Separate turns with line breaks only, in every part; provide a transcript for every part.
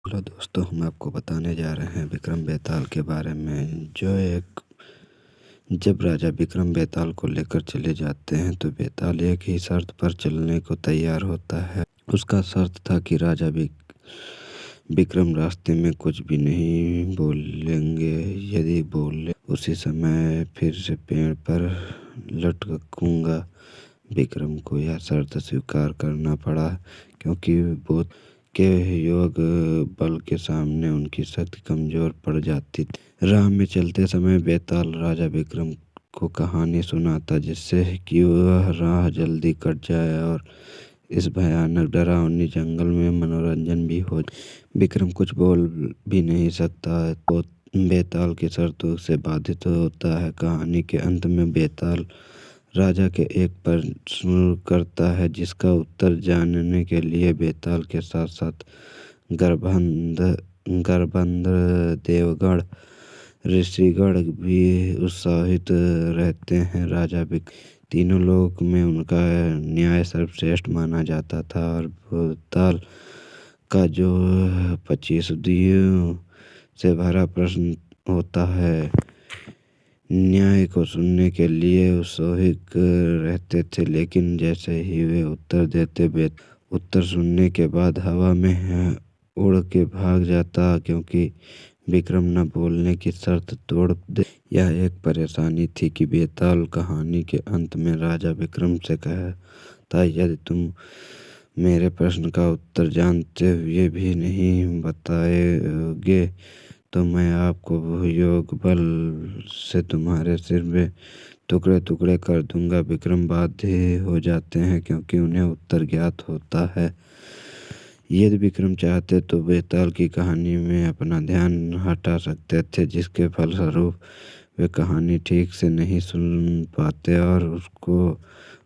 Hello दोस्तों, हम आपको बताने जा रहे हैं विक्रम बेताल के बारे में। जब राजा विक्रम बेताल को लेकर चले जाते हैं तो बेताल एक ही शर्त पर चलने को तैयार होता है। उसका शर्त था कि राजा विक्रम रास्ते में कुछ भी नहीं बोलेंगे। यदि बोले उसी समय फिर से पेड़ पर लटकूंगा। विक्रम को यह शर्त स्वीकार करना पड़ा क्योंकि बोध के योग बल के सामने उनकी शक्ति कमजोर पड़ जाती थी। राह में चलते समय बेताल राजा विक्रम को कहानी सुनाता जिससे कि वह राह जल्दी कट जाए और इस भयानक डरावनी जंगल में मनोरंजन भी हो। विक्रम कुछ बोल भी नहीं सकता तो बेताल की शर्तों से बाधित होता है। कहानी के अंत में बेताल राजा के एक प्रश्न करता है जिसका उत्तर जानने के लिए बेताल के साथ साथ गणधर देवगण ऋषिगण भी उत्साहित रहते हैं। राजा तीनों लोक में उनका न्याय सर्वश्रेष्ठ माना जाता था और बेताल का जो 25 से भरा प्रश्न होता है न्याय को सुनने के लिए उत्सुक रहते थे। लेकिन जैसे ही वे उत्तर देते उत्तर सुनने के बाद हवा में उड़ के भाग जाता क्योंकि विक्रम न बोलने की शर्त तोड़ दे। यह एक परेशानी थी कि बेताल कहानी के अंत में राजा विक्रम से कहता, यदि तुम मेरे प्रश्न का उत्तर जानते हुए भी नहीं बताओगे तो मैं आपको योग बल से तुम्हारे सिर में टुकड़े टुकड़े कर दूंगा। विक्रम बाध्य हो जाते हैं क्योंकि उन्हें उत्तर ज्ञात होता है। यदि विक्रम चाहते तो बेताल की कहानी में अपना ध्यान हटा सकते थे जिसके फलस्वरूप वे कहानी ठीक से नहीं सुन पाते और उसको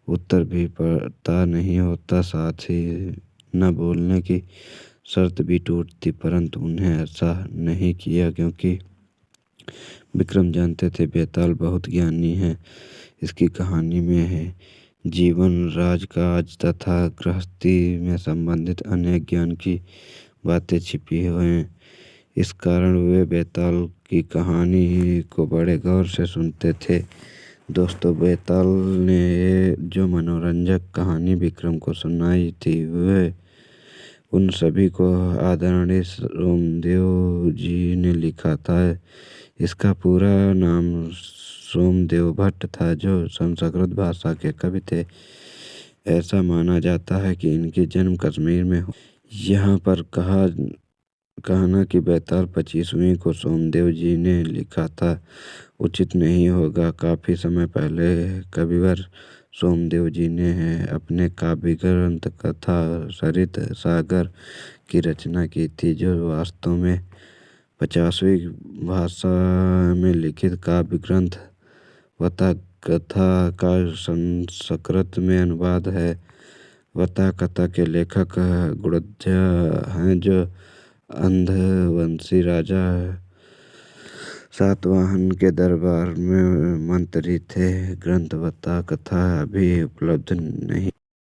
उत्तर भी पता नहीं होता। साथ ही न बोलने की शर्त भी टूटती, परंतु उन्हें ऐसा नहीं किया क्योंकि विक्रम जानते थे बेताल बहुत ज्ञानी है। इसकी कहानी में है जीवन, राजकाज तथा गृहस्थी में संबंधित अनेक ज्ञान की बातें छिपी हुई हैं। इस कारण वे बेताल की कहानी को बड़े गौर से सुनते थे। दोस्तों, बेताल ने जो मनोरंजक कहानी विक्रम को सुनाई थी वे उन सभी को आदरणीय सोमदेव जी ने लिखा था। इसका पूरा नाम सोमदेव भट्ट था जो संस्कृत भाषा के कवि थे। ऐसा माना जाता है कि इनकी जन्म कश्मीर में हो। यहाँ पर कहना कि बेताल 25वीं को सोमदेव जी ने लिखा था उचित नहीं होगा। काफी समय पहले कविवर सोमदेव जी ने अपने काव्य ग्रंथ कथा सरित सागर की रचना की थी जो वास्तव में 50वीं भाषा में लिखित काव्य ग्रंथ वता कथा का संस्कृत में अनुवाद है। वता कथा के लेखक गुणध्या हैं जो अंधवंशी राजा सातवाहन के दरबार में मंत्री थे। ग्रंथ वता कथा अभी उपलब्ध नहीं।